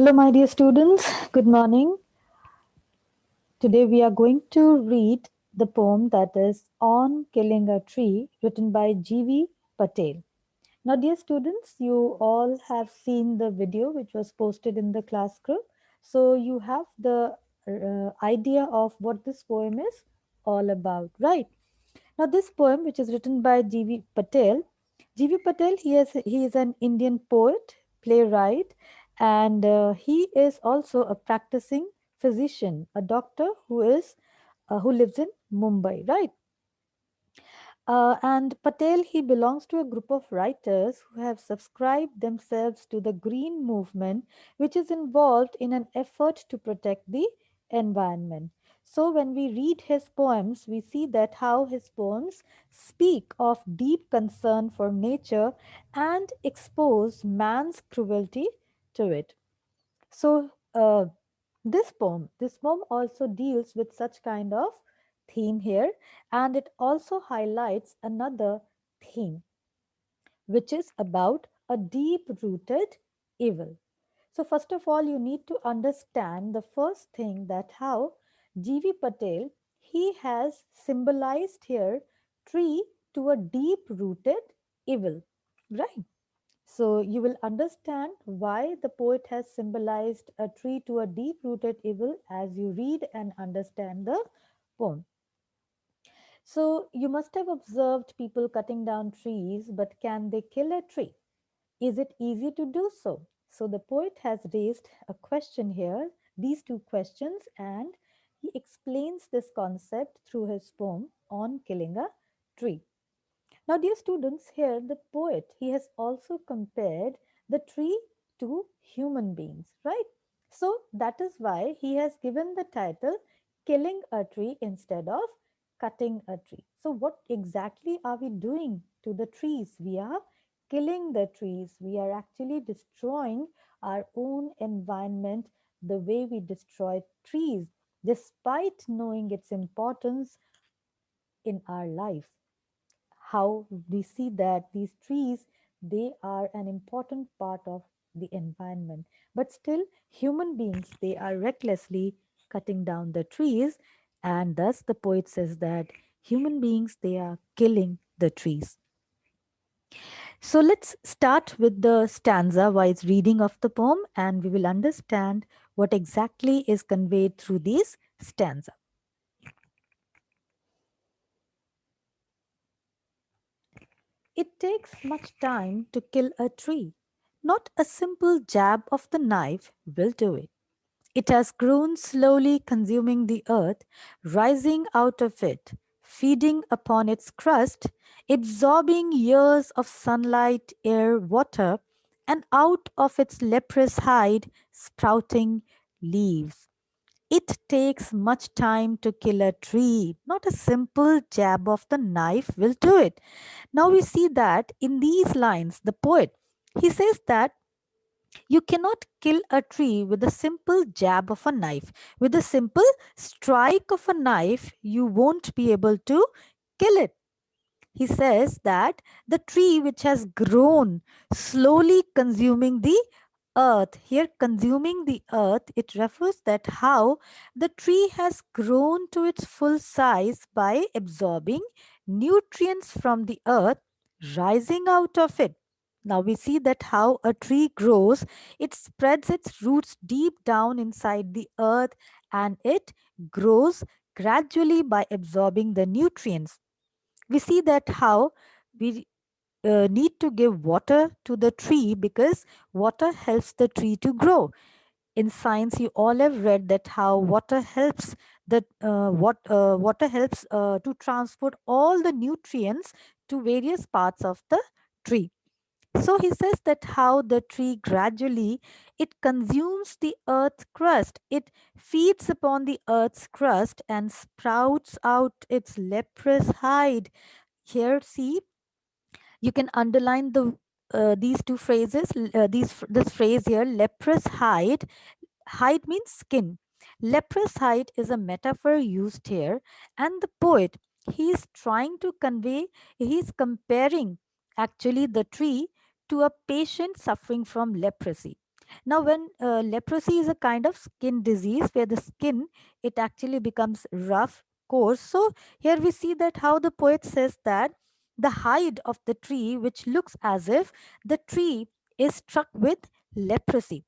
Hello, my dear students. Good morning. Today we are going to read the poem that is On Killing a Tree, written by G.V. Patel. Now, dear students, you all have seen the video which was posted in the class group. So, you have the idea of what this poem is all about, right? Now, this poem, which is written by G.V. Patel, G.V. Patel, he is an Indian poet, playwright, and he is also a practicing physician, a doctor who lives in Mumbai, right? And Patel, he belongs to a group of writers who have subscribed themselves to the green movement, which is involved in an effort to protect the environment. So, when we read his poems, we see that how his poems speak of deep concern for nature and expose man's cruelty to it. So, this poem also deals with such kind of theme here, and it also highlights another theme, which is about a deep rooted evil. So, first of all, you need to understand the first thing that how G.V. Patel he has symbolized here tree to a deep rooted evil, right? So you will understand why the poet has symbolized a tree to a deep rooted evil as you read and understand the poem. So you must have observed people cutting down trees, but can they kill a tree? Is it easy to do so? So the poet has raised a question here, these two questions, and he explains this concept through his poem on killing a tree. Now, dear students, here the poet he has also compared the tree to human beings, right? So that is why he has given the title Killing a Tree instead of Cutting a Tree. So, what exactly are we doing to the trees? We are killing the trees. We are actually destroying our own environment the way we destroy trees, despite knowing its importance in our life. How we see that these trees they are an important part of the environment, but still human beings they are recklessly cutting down the trees, and thus the poet says that human beings they are killing the trees. So let's start with the stanza wise reading of the poem, and we will understand what exactly is conveyed through these stanza. It takes much time to kill a tree. Not a simple jab of the knife will do it. It has grown slowly, consuming the earth, rising out of it, feeding upon its crust, absorbing years of sunlight, air, water, and out of its leprous hide, sprouting leaves. It takes much time to kill a tree. Not a simple jab of the knife will do it. Now we see that in these lines, the poet, he says that you cannot kill a tree with a simple jab of a knife. With a simple strike of a knife, you won't be able to kill it. He says that the tree which has grown, slowly consuming the earth. Here, consuming the earth, it refers that how the tree has grown to its full size by absorbing nutrients from the earth, rising out of it. Now we see that how a tree grows, it spreads its roots deep down inside the earth and it grows gradually by absorbing the nutrients. We see that how we need to give water to the tree because water helps the tree to grow. In science, you all have read that how water helps water helps to transport all the nutrients to various parts of the tree. So he says that how the tree gradually it consumes the earth's crust, it feeds upon the earth's crust and sprouts out its leprous hide. Here, see, you can underline these two phrases. This phrase here, leprous hide. Hide means skin. Leprous hide is a metaphor used here, and the poet he is trying to convey. He is comparing actually the tree to a patient suffering from leprosy. Now, when leprosy is a kind of skin disease where the skin it actually becomes rough, coarse. So here we see that how the poet says that the hide of the tree, which looks as if the tree is struck with leprosy.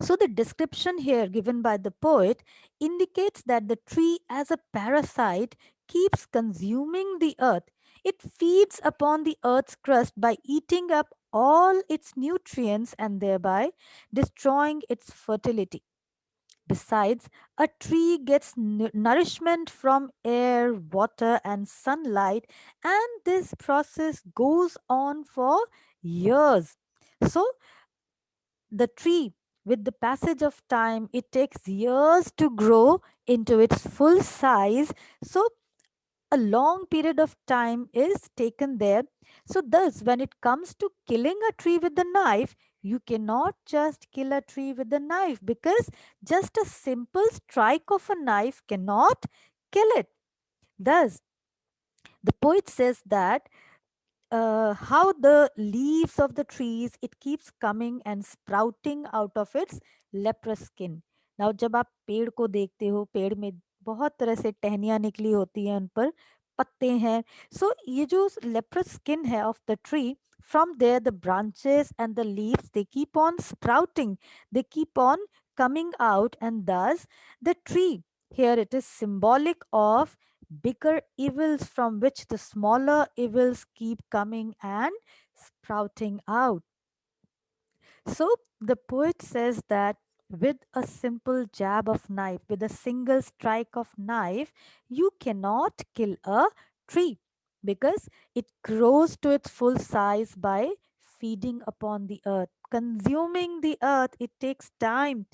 So the description here given by the poet indicates that the tree as a parasite keeps consuming the earth. It feeds upon the earth's crust by eating up all its nutrients and thereby destroying its fertility. Besides, a tree gets nourishment from air, water, and sunlight, and this process goes on for years. So, the tree, with the passage of time, it takes years to grow into its full size. So, a long period of time is taken there. So, thus, when it comes to killing a tree with the knife, you cannot just kill a tree with the knife because just a simple strike of a knife cannot kill it. Thus, the poet says that how the leaves of the trees it keeps coming and sprouting out of its leprous skin. Now जब आप पेड़ को देखते हो, पेड़ में बहुत तरह से टहनियाँ निकली होती हैं, उन पर पत्ते हैं. सो ये जो leprous skin है of the tree, from there the branches and the leaves they keep on sprouting, they keep on coming out, and thus the tree here it is symbolic of bigger evils from which the smaller evils keep coming and sprouting out. So the poet says that with a simple jab of knife, with a single strike of knife, you cannot kill a tree because it grows to its full size by feeding upon the earth. Consuming the earth, it takes time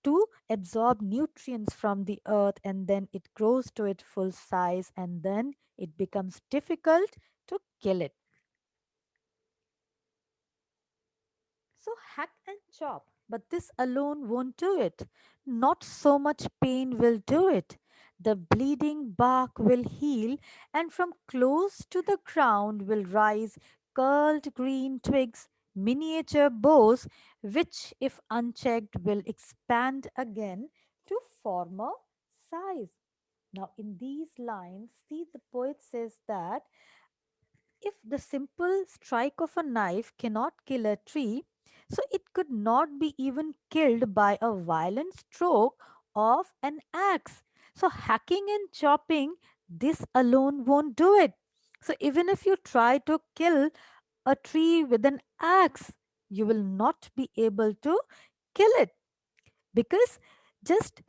to absorb nutrients from the earth, and then it grows to its full size, and then it becomes difficult to kill it. So hack and chop, but this alone won't do it. Not so much pain will do it. The bleeding bark will heal, and from close to the ground will rise curled green twigs, miniature boughs, which, if unchecked, will expand again to former size. Now, in these lines, see the poet says that if the simple strike of a knife cannot kill a tree, so it could not be even killed by a violent stroke of an axe. So, hacking and chopping, this alone won't do it. So, even if you try to kill a tree with an axe, you will not be able to kill it because just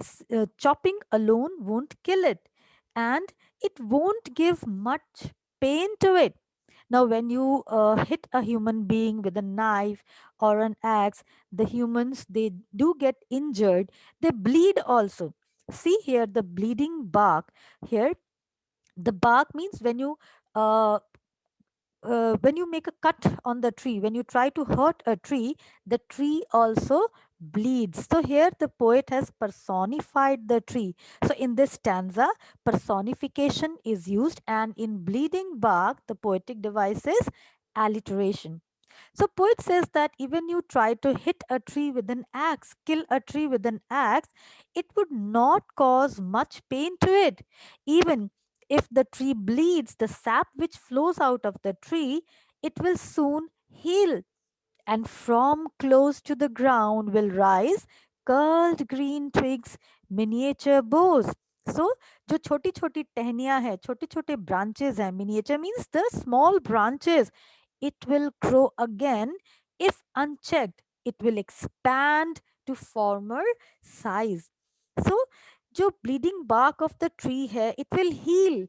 chopping alone won't kill it, and it won't give much pain to it. Now when you hit a human being with a knife or an axe, the humans they do get injured, they bleed also. See here the bleeding bark. Here the bark means when you make a cut on the tree, when you try to hurt a tree, the tree also bleeds. So here the poet has personified the tree. So in this stanza, personification is used, and in bleeding bark, the poetic device is alliteration. So poet says that even you try to hit a tree with an axe, kill a tree with an axe, it would not cause much pain to it. Even if the tree bleeds, the sap which flows out of the tree, it will soon heal, and from close to the ground will rise curled green twigs, miniature boughs. So जो छोटी छोटी टहनियां है, छोटे छोटे branches हैं, miniature means the small branches, it will grow again. If unchecked, it will expand to former size. So जो bleeding bark of the tree है, it will heal,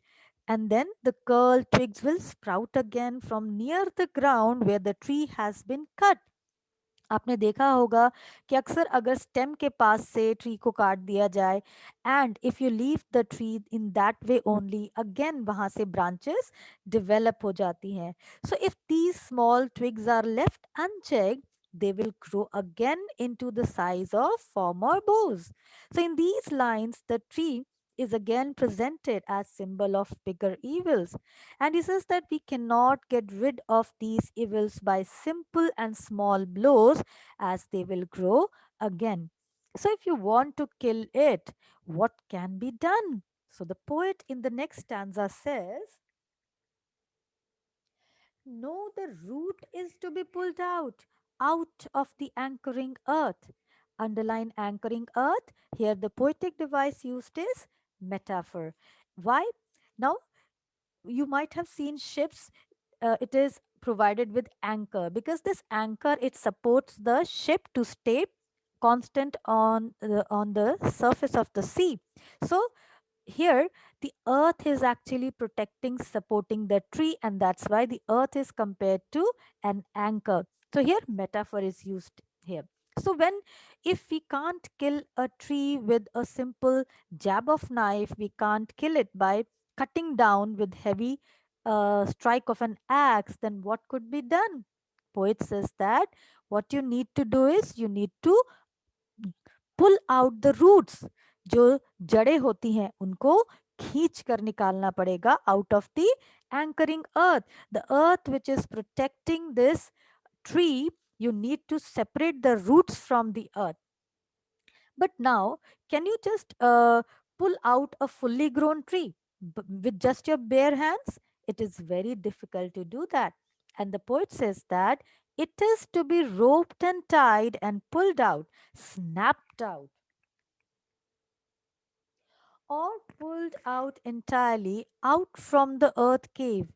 and then the curled twigs will sprout again from near the ground where the tree has been cut. आपने देखा होगा कि अक्सर अगर stem के पास से ट्री को काट दिया जाए, and if you leave the tree in that way only, again वहां से ब्रांचेस डेवलप हो जाती हैं. So if these small twigs are left unchecked, they will grow again into the size of former boughs. So in these lines, the tree is again presented as symbol of bigger evils. And he says that we cannot get rid of these evils by simple and small blows, as they will grow again. So if you want to kill it, what can be done? So the poet in the next stanza says, no, the root is to be pulled out of the anchoring earth. Underline anchoring earth. Here the poetic device used is metaphor. Why? Now you might have seen ships, it is provided with anchor, because this anchor, it supports the ship to stay constant on the surface of the sea. So here the earth is actually protecting, supporting the tree, and that's why the earth is compared to an anchor. So here metaphor is used here. So when, if we can't kill a tree with a simple jab of knife, we can't kill it by cutting down with heavy strike of an axe, then what could be done? Poet says that what you need to do is you need to pull out the roots, जो जड़ें होती हैं उनको खींच कर निकालना पड़ेगा out of the anchoring earth which is protecting this tree. You need to separate the roots from the earth. But now, can you just pull out a fully grown tree with just your bare hands? It is very difficult to do that. And the poet says that it is to be roped and tied and pulled out, snapped out, or pulled out entirely out from the earth cave,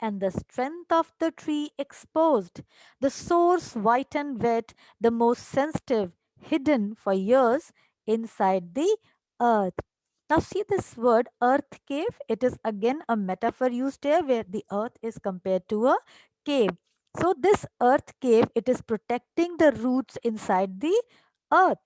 and the strength of the tree exposed, the source white and wet, the most sensitive, hidden for years inside the earth. Now, see this word earth cave, it is again a metaphor used here where the earth is compared to a cave. So, this earth cave, it is protecting the roots inside the earth.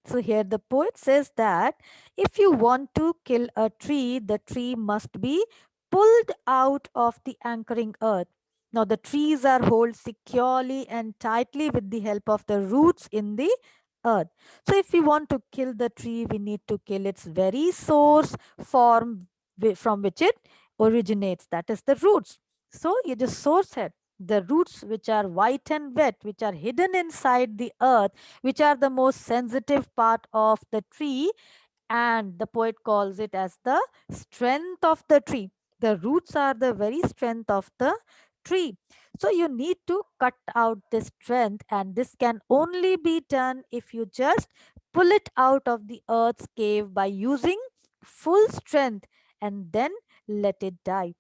So here the poet says that if you want to kill a tree, the tree must be pulled out of the anchoring earth. Now the trees are held securely and tightly with the help of the roots in the earth. So if we want to kill the tree, we need to kill its very source form from which it originates. That is the roots. So ये जो source है, the roots which are white and wet, which are hidden inside the earth, which are the most sensitive part of the tree, and the poet calls it as the strength of the tree. The roots are the very strength of the tree. So you need to cut out this strength, and this can only be done if you just pull it out of the earth's cave by using full strength and then let it die.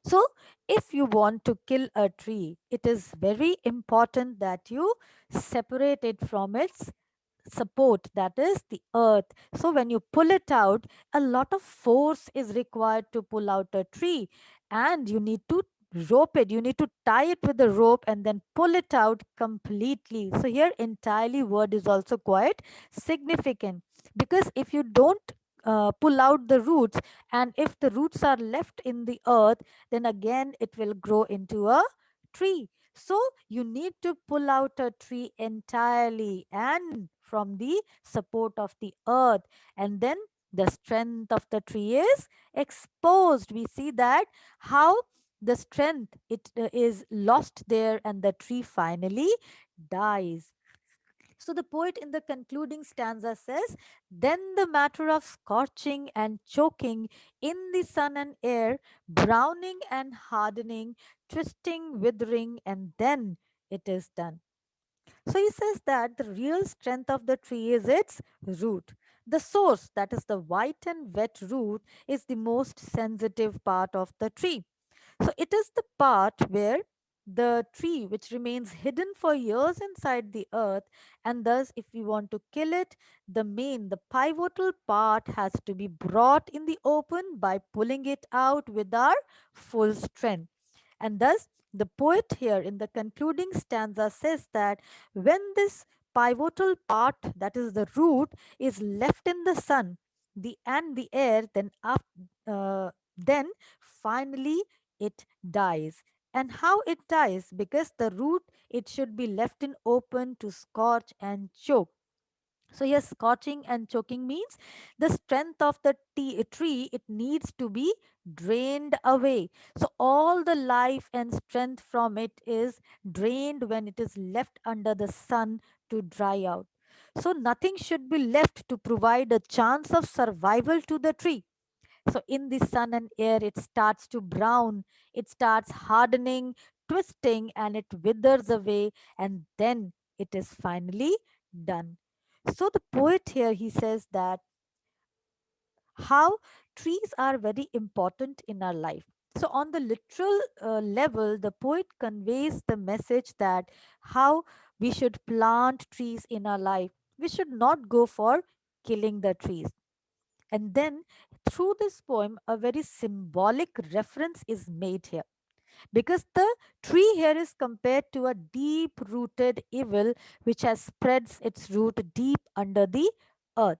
So, if you want to kill a tree, it is very important that you separate it from its support, that is the earth. So when you pull it out, a lot of force is required to pull out a tree, and you need to rope it, you need to tie it with a rope and then pull it out completely. So here entirely word is also quite significant, because if you don't pull out the roots, and if the roots are left in the earth, then again it will grow into a tree. So you need to pull out a tree entirely and from the support of the earth, and then the strength of the tree is exposed. We see that how the strength it is lost there, and the tree finally dies. So the poet in the concluding stanza says, then the matter of scorching and choking in the sun and air, browning and hardening, twisting, withering, and then it is done. So he says that the real strength of the tree is its root. The source, that is the white and wet root, is the most sensitive part of the tree. So it is the part where the tree which remains hidden for years inside the earth, and thus if we want to kill it, the pivotal part has to be brought in the open by pulling it out with our full strength. And thus the poet here in the concluding stanza says that when this pivotal part, that is the root, is left in the sun, the air, then finally it dies. And how it dies? Because the root, it should be left in open to scorch and choke. So yes, scorching and choking means the strength of the tree, it needs to be drained away. So all the life and strength from it is drained when it is left under the sun to dry out. So nothing should be left to provide a chance of survival to the tree. So in the sun and air, it starts to brown, it starts hardening, twisting, and it withers away, and then it is finally done. So the poet here, he says that how trees are very important in our life. So on the literal level, the poet conveys the message that how we should plant trees in our life. We should not go for killing the trees. And then through this poem, a very symbolic reference is made here, because the tree here is compared to a deep rooted evil which has spreads its root deep under the earth.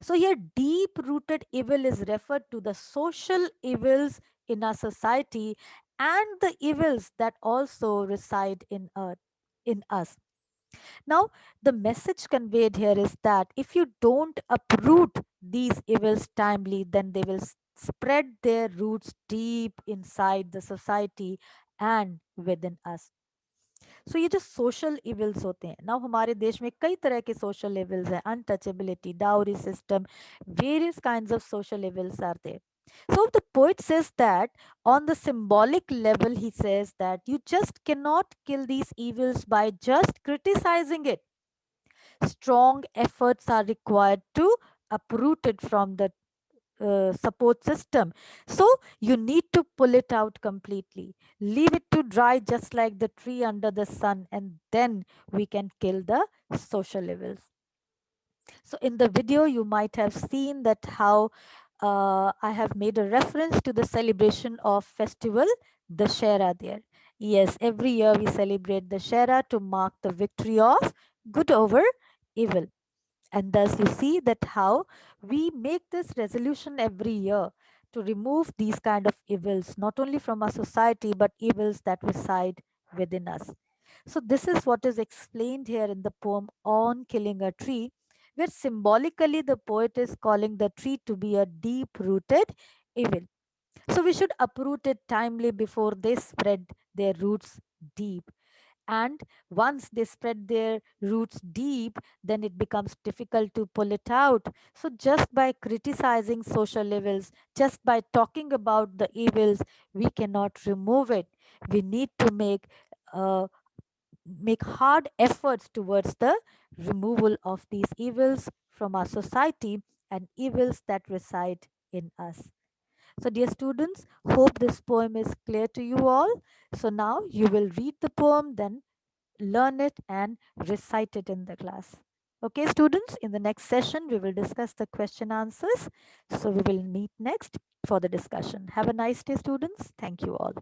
So here deep rooted evil is referred to the social evils in our society and the evils that also reside in earth, in us. Now, the message conveyed here is that if you don't uproot these evils timely, then they will spread their roots deep inside the society and within us. सो ये जो social evils होते हैं ना, हमारे देश में कई तरह के सोशल इविल्स हैं, untouchability, dowry system, various kinds of social evils are there. So the poet says that on the symbolic level, he says that you just cannot kill these evils by just criticizing it. Strong efforts are required to uproot it from the support system. So you need to pull it out completely. Leave it to dry just like the tree under the sun, and then we can kill the social evils. So in the video, you might have seen that how I have made a reference to the celebration of festival Dashera there. Yes, every year we celebrate Dashera to mark the victory of good over evil. And thus you see that how we make this resolution every year to remove these kind of evils, not only from our society, but evils that reside within us. So this is what is explained here in the poem On Killing a Tree, where symbolically the poet is calling the tree to be a deep rooted evil. So we should uproot it timely before they spread their roots deep. And once they spread their roots deep, then it becomes difficult to pull it out. So just by criticizing social evils, just by talking about the evils, we cannot remove it. We need to uh, make hard efforts towards the removal of these evils from our society and evils that reside in us. So, dear students, hope this poem is clear to you all. So, now you will read the poem, then learn it and recite it in the class. Okay, students, in the next session, we will discuss the question answers. So, we will meet next for the discussion. Have a nice day, students. Thank you all.